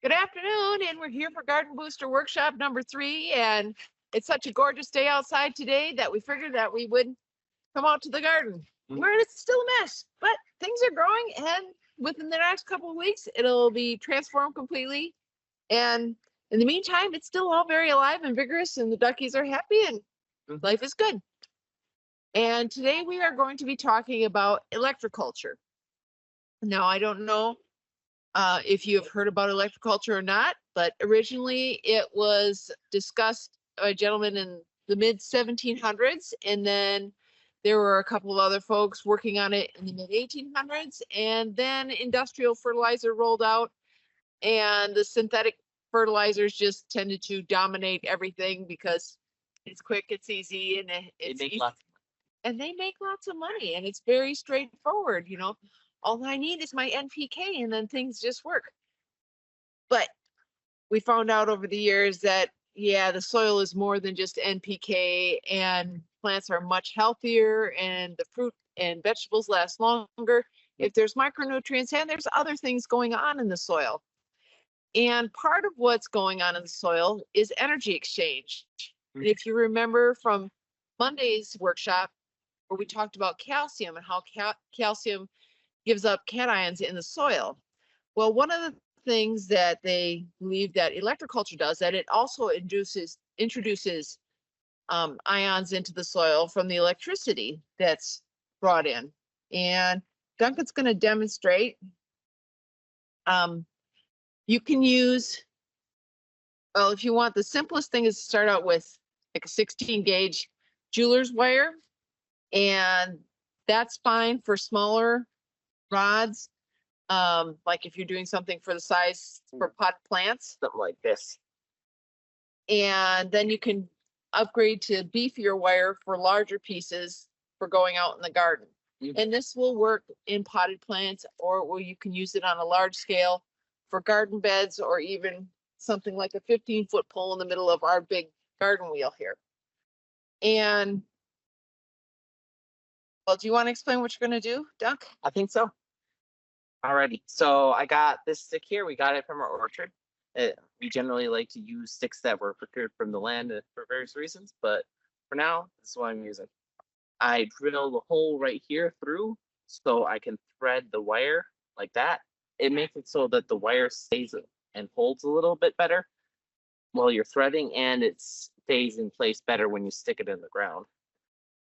Good afternoon, and we're here for Garden Booster Workshop number 3. And it's such a gorgeous day outside today that we figured that we would come out to the garden. Where it's still a mess, but things are growing, and within the next couple of weeks, it'll be transformed completely. And in the meantime, it's still all very alive and vigorous, and the duckies are happy, and life is good. And today we are going to be talking about electroculture. Now, I don't know if you have heard about electroculture or not, but originally it was discussed by a gentleman in the mid 1700s, and then there were a couple of other folks working on it in the mid 1800s, and then industrial fertilizer rolled out, and the synthetic fertilizers just tended to dominate everything because it's quick, it's easy, and it's easy. And they make lots of money, and it's very straightforward. All I need is my NPK, and then things just work. But we found out over the years that, yeah, the soil is more than just NPK, and plants are much healthier, and the fruit and vegetables last longer if there's micronutrients, and there's other things going on in the soil. And part of what's going on in the soil is energy exchange. And if you remember from Monday's workshop, where we talked about calcium and how calcium gives up cations in the soil. Well, one of the things that they believe that electroculture does, that it also introduces ions into the soil from the electricity that's brought in. And Duncan's going to demonstrate. You can use, well, if you want, the simplest thing is to start out with like a 16 gauge jeweler's wire. And that's fine for smaller rods, like if you're doing something for the size for pot plants, something like this. And then you can upgrade to beefier wire for larger pieces for going out in the garden. And this will work in potted plants, or you can use it on a large scale for garden beds, or even something like a 15-foot pole in the middle of our big garden wheel here. And well, do you want to explain what you're going to do, Duck? I think so. Alrighty, so I got this stick here. We got it from our orchard. We generally like to use sticks that were procured from the land for various reasons, but for now, this is what I'm using. I drill the hole right here through so I can thread the wire like that. It makes it so that the wire stays and holds a little bit better while you're threading, and it stays in place better when you stick it in the ground.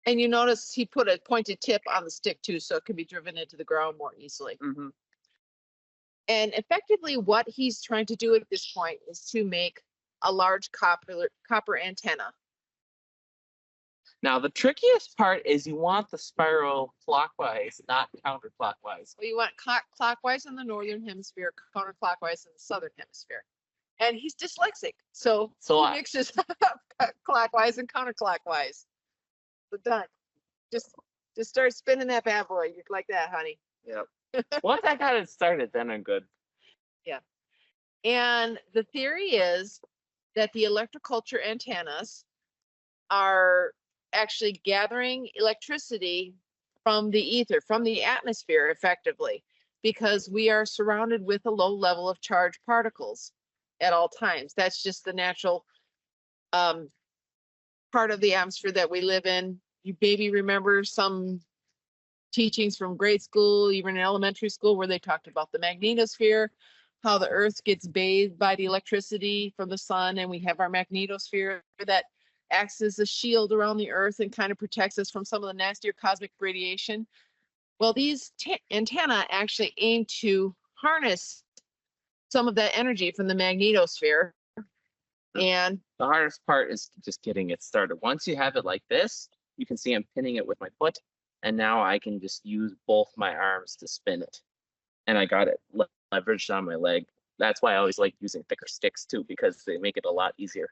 And you notice he put a pointed tip on the stick too, so it can be driven into the ground more easily. And effectively what he's trying to do at this point is to make a large copper antenna. Now, the trickiest part is you want the spiral clockwise, not counterclockwise. Well, you want clockwise in the northern hemisphere, counterclockwise in the southern hemisphere. And he's dyslexic, so he mixes clockwise and counterclockwise. Done. Just start spinning that bad boy. You're like that, honey. Yep. Once I got it started, then I'm good. Yeah. And the theory is that the electroculture antennas are actually gathering electricity from the ether, from the atmosphere, effectively, because we are surrounded with a low level of charged particles at all times. That's just the natural part of the atmosphere that we live in. You maybe remember some teachings from grade school, even in elementary school, where they talked about the magnetosphere, how the earth gets bathed by the electricity from the sun, and we have our magnetosphere that acts as a shield around the earth and kind of protects us from some of the nastier cosmic radiation. Well, these antennae actually aim to harness some of that energy from the magnetosphere. And the hardest part is just getting it started. Once you have it like this, you can see I'm pinning it with my foot, and now I can just use both my arms to spin it. And I got it leveraged on my leg. That's why I always like using thicker sticks too, because they make it a lot easier.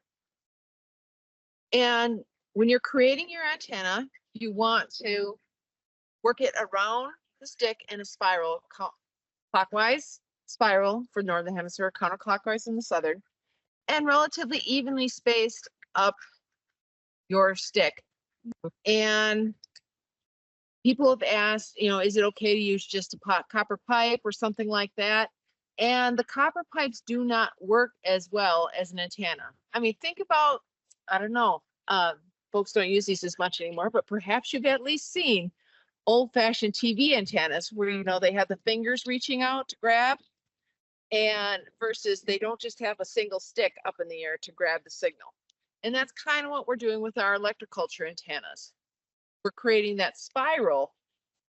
And when you're creating your antenna, you want to work it around the stick in a spiral, clockwise spiral for northern hemisphere, counterclockwise in the southern, and relatively evenly spaced up your stick. And people have asked, is it okay to use just a copper pipe or something like that? And the copper pipes do not work as well as an antenna. I mean, think about, I don't know, folks don't use these as much anymore, but perhaps you've at least seen old-fashioned TV antennas where, you know, they have the fingers reaching out to grab, and versus they don't just have a single stick up in the air to grab the signal. And that's kind of what we're doing with our electroculture antennas. We're creating that spiral,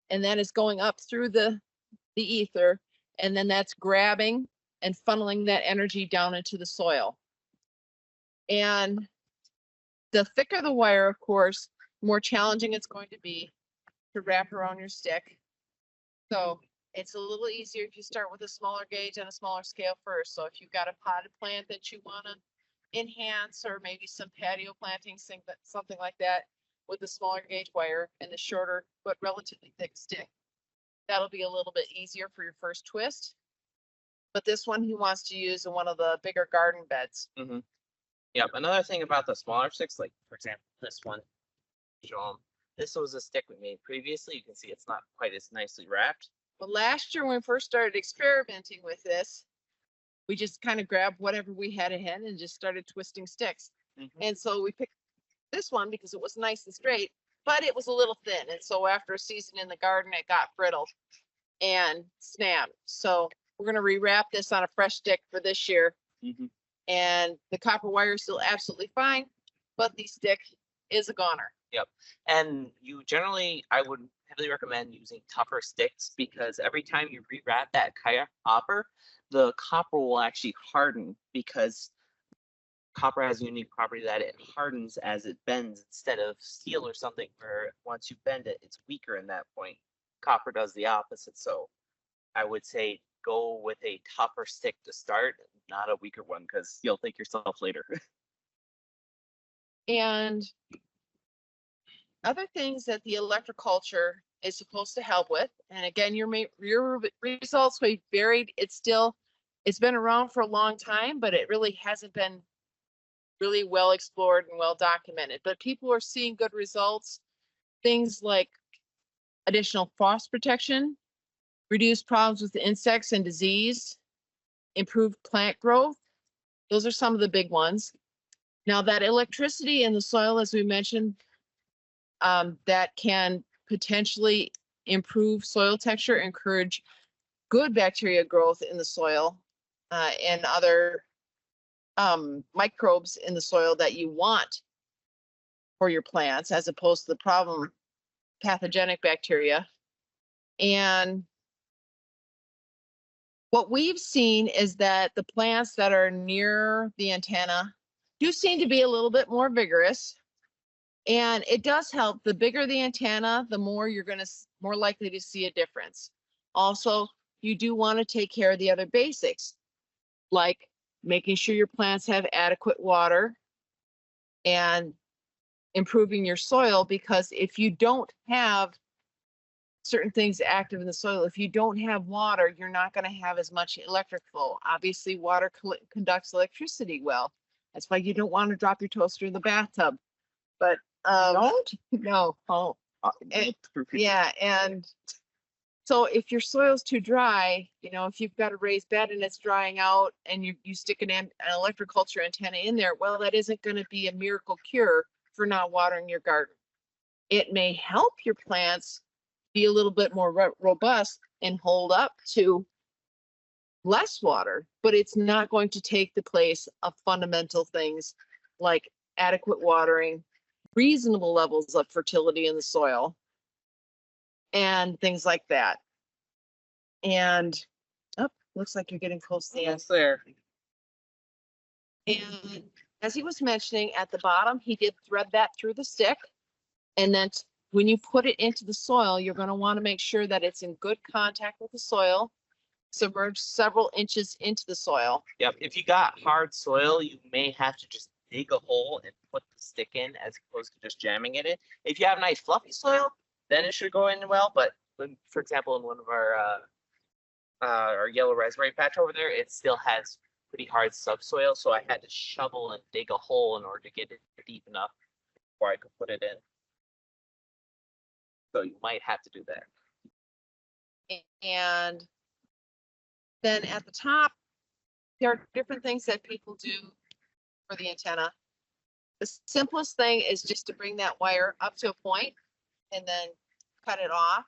and that is going up through the ether, and then that's grabbing and funneling that energy down into the soil. And the thicker the wire, of course, the more challenging it's going to be to wrap around your stick. So it's a little easier if you start with a smaller gauge and a smaller scale first. So if you've got a potted plant that you want to enhance, or maybe some patio plantings, something like that, with the smaller gauge wire and the shorter but relatively thick stick, that'll be a little bit easier for your first twist. But this one he wants to use in one of the bigger garden beds. Mm-hmm. Yep. Another thing about the smaller sticks, like for example, this one, show them. This was a stick we made previously. You can see it's not quite as nicely wrapped. Well, last year when we first started experimenting with this, we just kind of grabbed whatever we had at hand and just started twisting sticks. Mm-hmm. And so we picked this one because it was nice and straight, but it was a little thin. And so after a season in the garden, it got brittle and snapped. So we're going to rewrap this on a fresh stick for this year. Mm-hmm. And the copper wire is still absolutely fine, but the stick is a goner. Yep. And you generally, I would heavily recommend using tougher sticks, because every time you rewrap that copper, the copper will actually harden, because copper has a unique property that it hardens as it bends, instead of steel or something where once you bend it, it's weaker in that point. Copper does the opposite. So I would say go with a tougher stick to start, not a weaker one, because you'll thank yourself later. And other things that the electroculture is supposed to help with, and again, your results may be varied. It's been around for a long time, but it really hasn't been really well explored and well documented. But people are seeing good results. Things like additional frost protection, reduced problems with insects and disease, improved plant growth. Those are some of the big ones. Now, that electricity in the soil, as we mentioned, that can potentially improve soil texture, encourage good bacteria growth in the soil, and other microbes in the soil that you want for your plants, as opposed to the problem pathogenic bacteria. And what we've seen is that the plants that are near the antenna do seem to be a little bit more vigorous. And it does help. The bigger the antenna, the more you're going to more likely to see a difference. Also, you do want to take care of the other basics, like making sure your plants have adequate water and improving your soil, because if you don't have certain things active in the soil, if you don't have water, you're not going to have as much electric flow. Obviously, water conducts electricity well. That's why you don't want to drop your toaster in the bathtub. But no. Oh, yeah. And so if your soil's too dry, you know, if you've got a raised bed and it's drying out, and you stick an electroculture antenna in there, well, that isn't going to be a miracle cure for not watering your garden. It may help your plants be a little bit more robust and hold up to less water, but it's not going to take the place of fundamental things like adequate watering, reasonable levels of fertility in the soil, and things like that. And looks like you're getting close to the end. Yes, there. And as he was mentioning, at the bottom, he did thread that through the stick. And then when you put it into the soil, you're going to want to make sure that it's in good contact with the soil, submerged several inches into the soil. Yep. If you got hard soil, you may have to just dig a hole and put the stick in, as opposed to just jamming it in. If you have nice fluffy soil, then it should go in well. But for example, in one of our yellow raspberry patch over there, it still has pretty hard subsoil, so I had to shovel and dig a hole in order to get it deep enough before I could put it in. So you might have to do that. And Then at the top, there are different things that people do for the antenna. The simplest thing is just to bring that wire up to a point and then cut it off.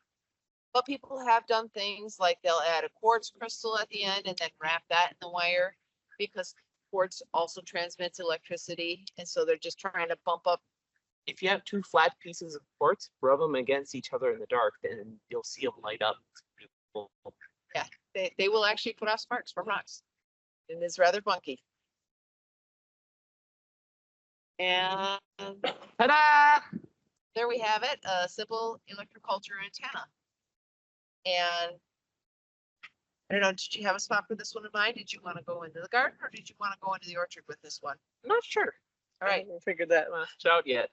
But people have done things like they'll add a quartz crystal at the end and then wrap that in the wire because quartz also transmits electricity. And so they're just trying to bump up. If you have two flat pieces of quartz, rub them against each other in the dark, and you'll see them light up. It's beautiful. Yeah, they will actually put off sparks from rocks. It is rather funky. And ta-da! There we have it, a simple electroculture antenna. And I don't know, did you have a spot for this one in mind? Did you want to go into the garden or did you want to go into the orchard with this one? I'm not sure. All right. I haven't figured that much out yet.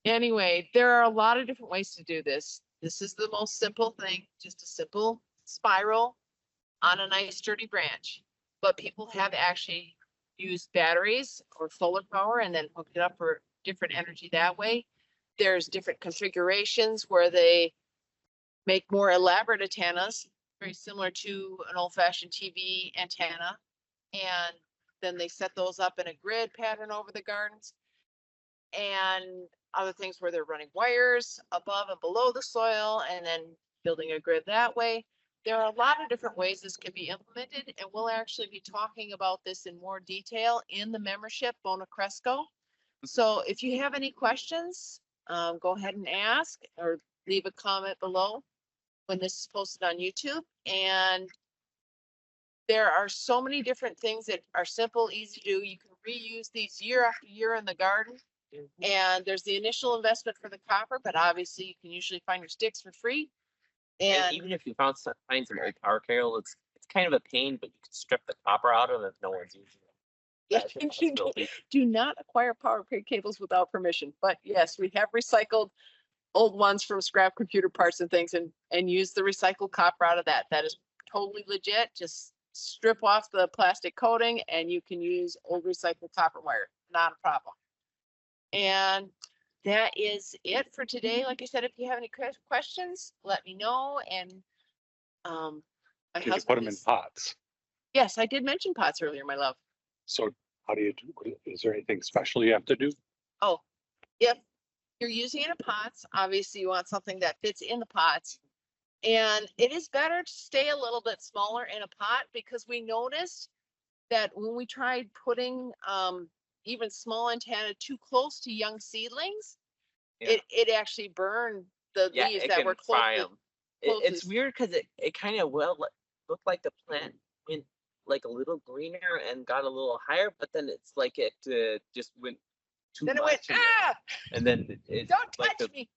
Anyway, there are a lot of different ways to do this. This is the most simple thing, just a simple spiral on a nice sturdy branch. But people have actually used batteries or solar power and then hooked it up for different energy that way. There's different configurations where they make more elaborate antennas, very similar to an old-fashioned TV antenna. And then they set those up in a grid pattern over the gardens. And other things where they're running wires above and below the soil and then building a grid that way. There are a lot of different ways this can be implemented, and we'll actually be talking about this in more detail in the membership Bona Cresco. So if you have any questions, go ahead and ask or leave a comment below when this is posted on YouTube. And there are so many different things that are simple, easy to do. You can reuse these year after year in the garden. And there's the initial investment for the copper, but obviously you can usually find your sticks for free. And even if you find some old power cable, it's kind of a pain, but you can strip the copper out of it if no one's using it. Do not acquire power cables without permission. But yes, we have recycled old ones from scrap computer parts and things and use the recycled copper out of that. That is totally legit. Just strip off the plastic coating and you can use old recycled copper wire. Not a problem. And that is it for today. Like I said, if you have any questions, let me know. And my Did you husband put them in pots? Yes, I did mention pots earlier, my love. So how do you do, is there anything special you have to do? Oh, if you're using it in pots, obviously you want something that fits in the pots. And it is better to stay a little bit smaller in a pot because we noticed that when we tried putting even small antenna too close to young seedlings, it actually burned the leaves that were close. It's weird because it kind of looked like the plant went like a little greener and got a little higher, but then it's like it just went too much. Then it went, and then it don't like touch me.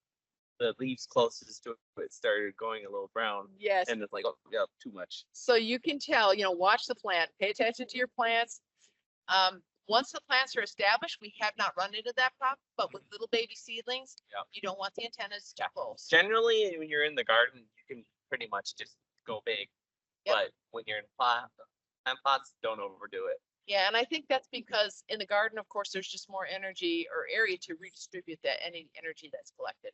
The leaves closest to it started going a little brown. Yes. And it's like, oh, yeah, too much. So you can tell, watch the plant, pay attention to your plants. Once the plants are established, we have not run into that problem, but with little baby seedlings, you don't want the antennas too close. Generally, when you're in the garden, you can pretty much just go big. Yep. But when you're in plant pots, don't overdo it. Yeah, and I think that's because in the garden, of course, there's just more energy or area to redistribute any energy that's collected.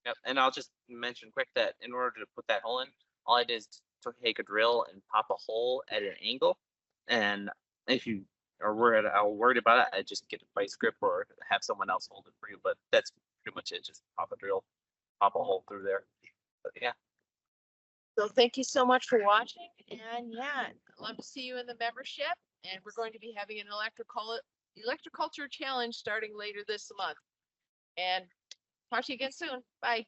Yep, and I'll just mention quick that in order to put that hole in, all I did is to take a drill and pop a hole at an angle. And if you are worried about it, I just get a vice grip or have someone else hold it for you. But that's pretty much it. Just pop a drill, pop a hole through there. But yeah. So thank you so much for watching. And yeah, I'd love to see you in the membership. And we're going to be having an electroculture challenge starting later this month. And talk to you again soon. Bye.